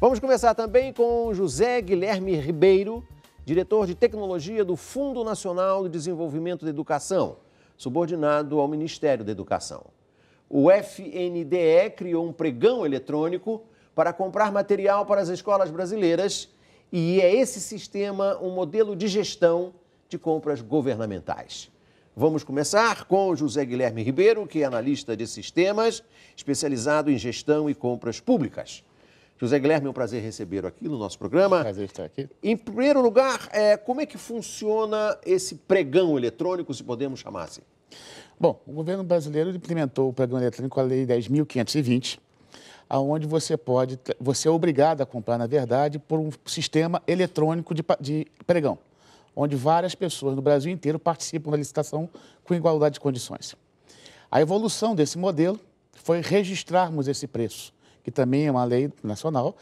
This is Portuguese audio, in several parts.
Vamos começar também com José Guilherme Ribeiro, diretor de tecnologia do Fundo Nacional de Desenvolvimento da Educação, subordinado ao Ministério da Educação. O FNDE criou um pregão eletrônico para comprar material para as escolas brasileiras e é esse sistema um modelo de gestão de compras governamentais. Vamos começar com José Guilherme Ribeiro, que é analista de sistemas, especializado em gestão e compras públicas. José Guilherme, é um prazer recebê-lo aqui no nosso programa. Prazer estar aqui. Em primeiro lugar, como é que funciona esse pregão eletrônico, se podemos chamar assim? Bom, o governo brasileiro implementou o pregão eletrônico, a Lei 10.520, onde você é obrigado a comprar, na verdade, por um sistema eletrônico de pregão, onde várias pessoas no Brasil inteiro participam da licitação com igualdade de condições. A evolução desse modelo foi registrarmos esse preço, que também é uma lei nacional,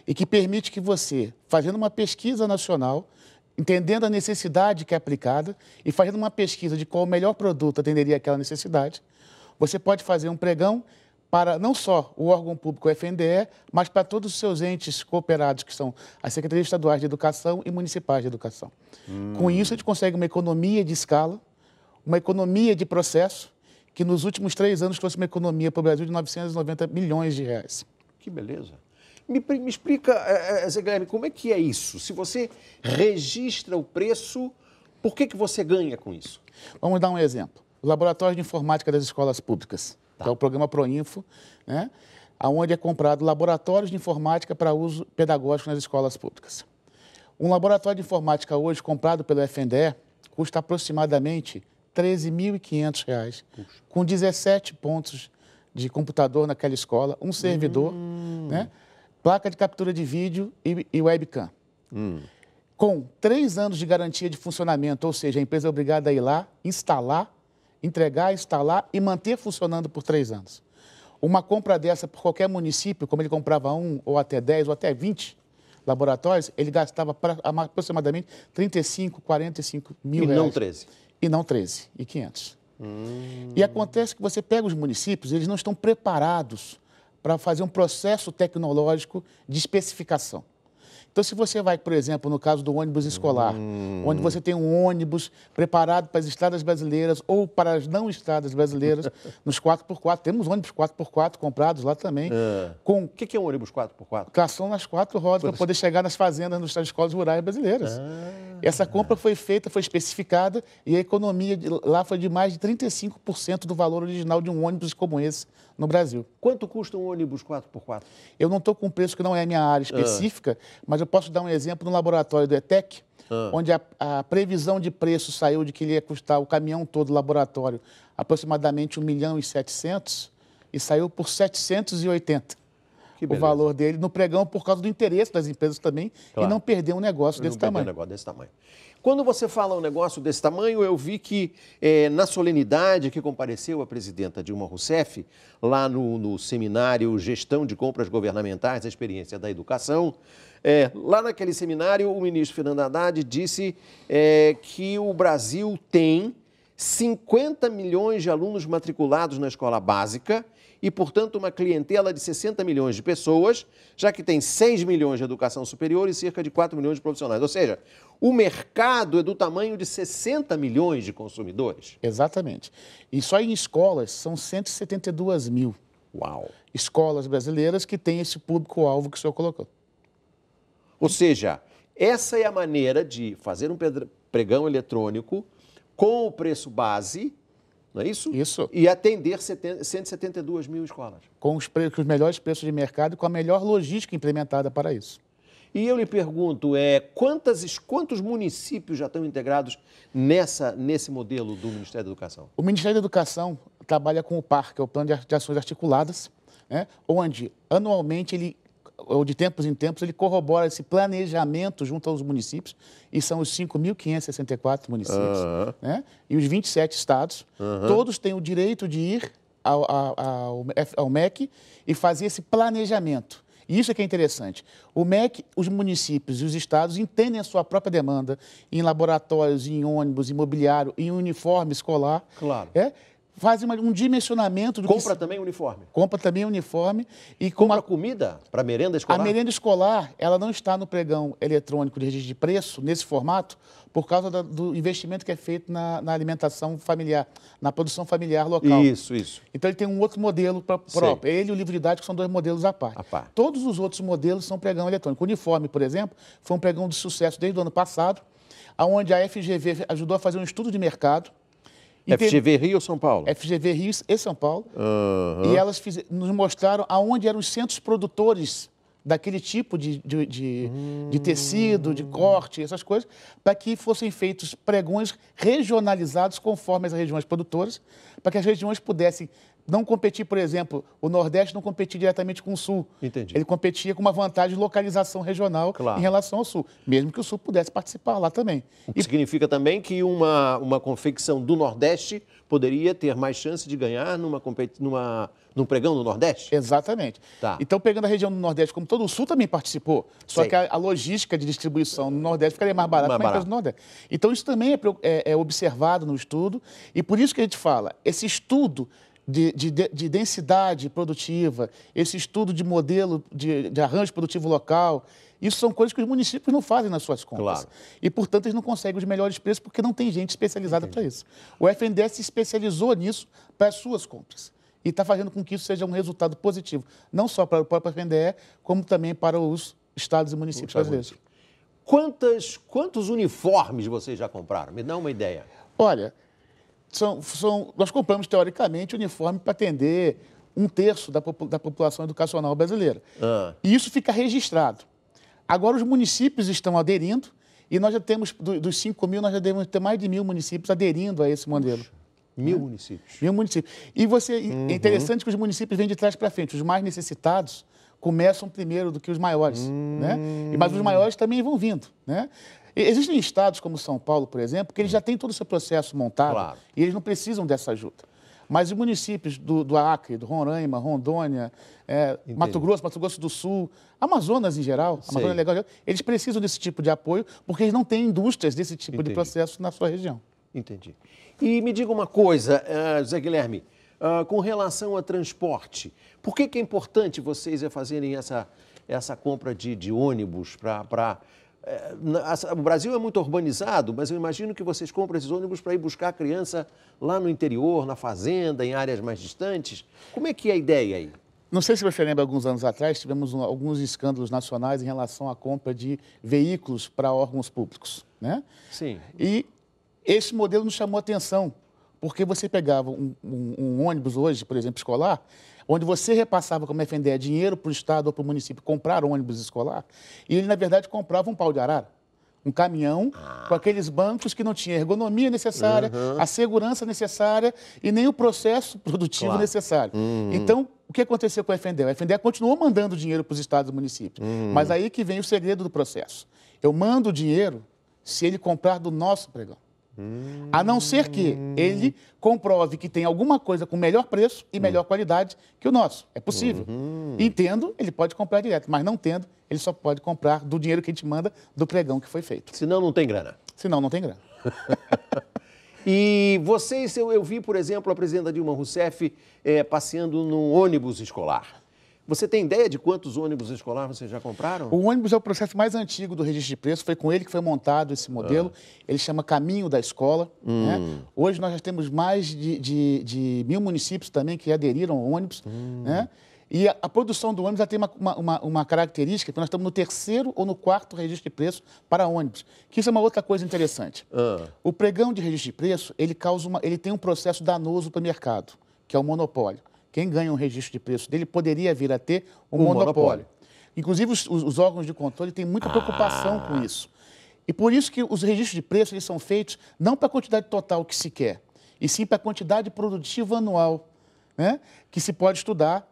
e que permite que você, fazendo uma pesquisa nacional, entendendo a necessidade que é aplicada e fazendo uma pesquisa de qual o melhor produto atenderia aquela necessidade, você pode fazer um pregão para não só o órgão público, o FNDE, mas para todos os seus entes cooperados, que são as Secretarias Estaduais de Educação e Municipais de Educação. Com isso, a gente consegue uma economia de escala, uma economia de processo, que nos últimos 3 anos trouxe uma economia para o Brasil de 990 milhões de reais. Que beleza. Me explica, Zé Guilherme, como é que é isso? Se você registra o preço, por que você ganha com isso? Vamos dar um exemplo. O Laboratório de Informática das Escolas Públicas, que é o programa Proinfo, né? Onde é comprado laboratórios de informática para uso pedagógico nas escolas públicas. Um laboratório de informática hoje, comprado pelo FNDE, custa aproximadamente R$ 13.500, com 17 pontos de computador naquela escola, um servidor, né? Placa de captura de vídeo e webcam. Com 3 anos de garantia de funcionamento, ou seja, a empresa é obrigada a ir lá, instalar, entregar, instalar e manter funcionando por 3 anos. Uma compra dessa por qualquer município, como ele comprava 1 ou até 10 ou até 20 laboratórios, ele gastava aproximadamente 35, 45 mil reais. E não 13. E não 13.500. E acontece que você pega os municípios, eles não estão preparados para fazer um processo tecnológico de especificação. Então, se você vai, por exemplo, no caso do ônibus escolar, onde você tem um ônibus preparado para as estradas brasileiras ou para as não estradas brasileiras, nos 4x4, temos ônibus 4x4 comprados lá também. O que é um ônibus 4x4? Tração nas 4 rodas para poder chegar nas fazendas, nas escolas rurais brasileiras. Essa compra foi feita, foi especificada e a economia lá foi de mais de 35% do valor original de um ônibus como esse no Brasil. Quanto custa um ônibus 4x4? Eu não estou com um preço que não é a minha área específica, mas eu posso dar um exemplo no laboratório do ETEC, onde a previsão de preço saiu de que ele ia custar o caminhão todo do laboratório aproximadamente 1.700.000 e saiu por 780. O valor dele no pregão por causa do interesse das empresas também e não perder um negócio desse tamanho. Quando você fala um negócio desse tamanho, eu vi que na solenidade que compareceu a presidenta Dilma Rousseff, lá no seminário Gestão de Compras Governamentais, a Experiência da Educação, lá naquele seminário o ministro Fernando Haddad disse que o Brasil tem 50 milhões de alunos matriculados na escola básica e, portanto, uma clientela de 60 milhões de pessoas, já que tem 6 milhões de educação superior e cerca de 4 milhões de profissionais. Ou seja, o mercado é do tamanho de 60 milhões de consumidores. Exatamente. E só em escolas são 172 mil. Uau! Escolas brasileiras que têm esse público-alvo que o senhor colocou. Ou seja, essa é a maneira de fazer um pregão eletrônico com o preço base, não é isso? Isso. E atender 172 mil escolas. Com os melhores preços de mercado e com a melhor logística implementada para isso. E eu lhe pergunto, quantos municípios já estão integrados nesse modelo do Ministério da Educação? O Ministério da Educação trabalha com o PAR, que é o Plano de Ações Articuladas, né, onde anualmente ou de tempos em tempos, ele corrobora esse planejamento junto aos municípios, e são os 5.564 municípios, né? E os 27 estados, todos têm o direito de ir ao MEC e fazer esse planejamento. E isso é que é interessante. O MEC, os municípios e os estados entendem a sua própria demanda em laboratórios, em ônibus, em mobiliário, em uniforme escolar. Claro. fazem um dimensionamento do Compra também uniforme? Compra também uniforme. E compra comida para merenda escolar? A merenda escolar, ela não está no pregão eletrônico de registro de preço, nesse formato, por causa do investimento que é feito na alimentação familiar, na produção familiar local. Isso. Então, ele tem um outro modelo próprio. Ele e o livro didático são dois modelos à parte. Todos os outros modelos são pregão eletrônico. O uniforme, por exemplo, foi um pregão de sucesso desde o ano passado, onde a FGV ajudou a fazer um estudo de mercado. FGV Rio ou São Paulo? FGV Rio e São Paulo. E elas nos mostraram aonde eram os centros produtores daquele tipo de tecido, de corte, essas coisas, para que fossem feitos pregões regionalizados conforme as regiões produtoras, para que as regiões pudessem não competir, por exemplo, o Nordeste não competia diretamente com o Sul. Entendi. Ele competia com uma vantagem de localização regional em relação ao Sul, mesmo que o Sul pudesse participar lá também. O que significa também que uma confecção do Nordeste poderia ter mais chance de ganhar num pregão do Nordeste? Exatamente. Então, pegando a região do Nordeste, como todo o Sul também participou, só que a logística de distribuição no Nordeste ficaria mais barata que a empresa do Nordeste. Então, isso também é observado no estudo, e por isso que a gente fala, esse estudo de densidade produtiva, esse estudo de modelo de arranjo produtivo local, isso são coisas que os municípios não fazem nas suas compras. E, portanto, eles não conseguem os melhores preços porque não tem gente especializada para isso. O FNDE se especializou nisso para as suas compras e está fazendo com que isso seja um resultado positivo, não só para o próprio FNDE, como também para os estados e municípios brasileiros. Quantos uniformes vocês já compraram? Me dá uma ideia. Olha, nós compramos, teoricamente, uniforme para atender 1/3 da população educacional brasileira. E isso fica registrado. Agora, os municípios estão aderindo e nós já temos, dos 5 mil, nós já devemos ter mais de 1.000 municípios aderindo a esse modelo. 1.000 municípios? 1.000 municípios. E é interessante que os municípios vêm de trás para frente. Os mais necessitados começam primeiro do que os maiores. Né? Mas os maiores também vão vindo. Né? Existem estados como São Paulo, por exemplo, que eles já têm todo o seu processo montado e eles não precisam dessa ajuda. Mas os municípios do Acre, do Roraima, Rondônia, Mato Grosso do Sul, Amazonas em geral, Amazônia Legal, eles precisam desse tipo de apoio porque eles não têm indústrias desse tipo de processo na sua região. Entendi. E me diga uma coisa, José Guilherme, com relação a transporte, por que é importante vocês fazerem essa compra de ônibus para... O Brasil é muito urbanizado, mas eu imagino que vocês compram esses ônibus para ir buscar a criança lá no interior, na fazenda, em áreas mais distantes. Como é que é a ideia aí? Não sei se você lembra, alguns anos atrás, tivemos alguns escândalos nacionais em relação à compra de veículos para órgãos públicos. Né? Sim. E esse modelo nos chamou a atenção, porque você pegava um ônibus hoje, por exemplo, escolar, onde você repassava como FNDE dinheiro para o Estado ou para o município comprar ônibus escolar, e ele, na verdade, comprava um pau de arara, um caminhão com aqueles bancos que não tinha a ergonomia necessária, a segurança necessária e nem o processo produtivo necessário. Então, o que aconteceu com o FNDE? O FNDE continuou mandando dinheiro para os estados e municípios, mas aí que vem o segredo do processo. Eu mando o dinheiro se ele comprar do nosso pregão. A não ser que ele comprove que tem alguma coisa com melhor preço e melhor qualidade que o nosso. É possível. Entendo, ele pode comprar direto, mas não tendo, ele só pode comprar do dinheiro que a gente manda do pregão que foi feito. Senão não tem grana. Senão não tem grana. E vocês, eu vi, por exemplo, a presidenta Dilma Rousseff passeando num ônibus escolar. Você tem ideia de quantos ônibus escolares vocês já compraram? O ônibus é o processo mais antigo do registro de preço, foi com ele que foi montado esse modelo. Ele chama Caminho da Escola. Né? Hoje nós já temos mais de 1.000 municípios também que aderiram ao ônibus. Né? E a produção do ônibus já tem uma característica, que nós estamos no 3º ou no 4º registro de preço para ônibus, que isso é uma outra coisa interessante. O pregão de registro de preço, ele tem um processo danoso para o mercado, que é o monopólio. Quem ganha um registro de preço dele poderia vir a ter um monopólio. Inclusive, os órgãos de controle têm muita preocupação com isso. E por isso que os registros de preço eles são feitos não para a quantidade total que se quer, e sim para a quantidade produtiva anual, né, que se pode estudar.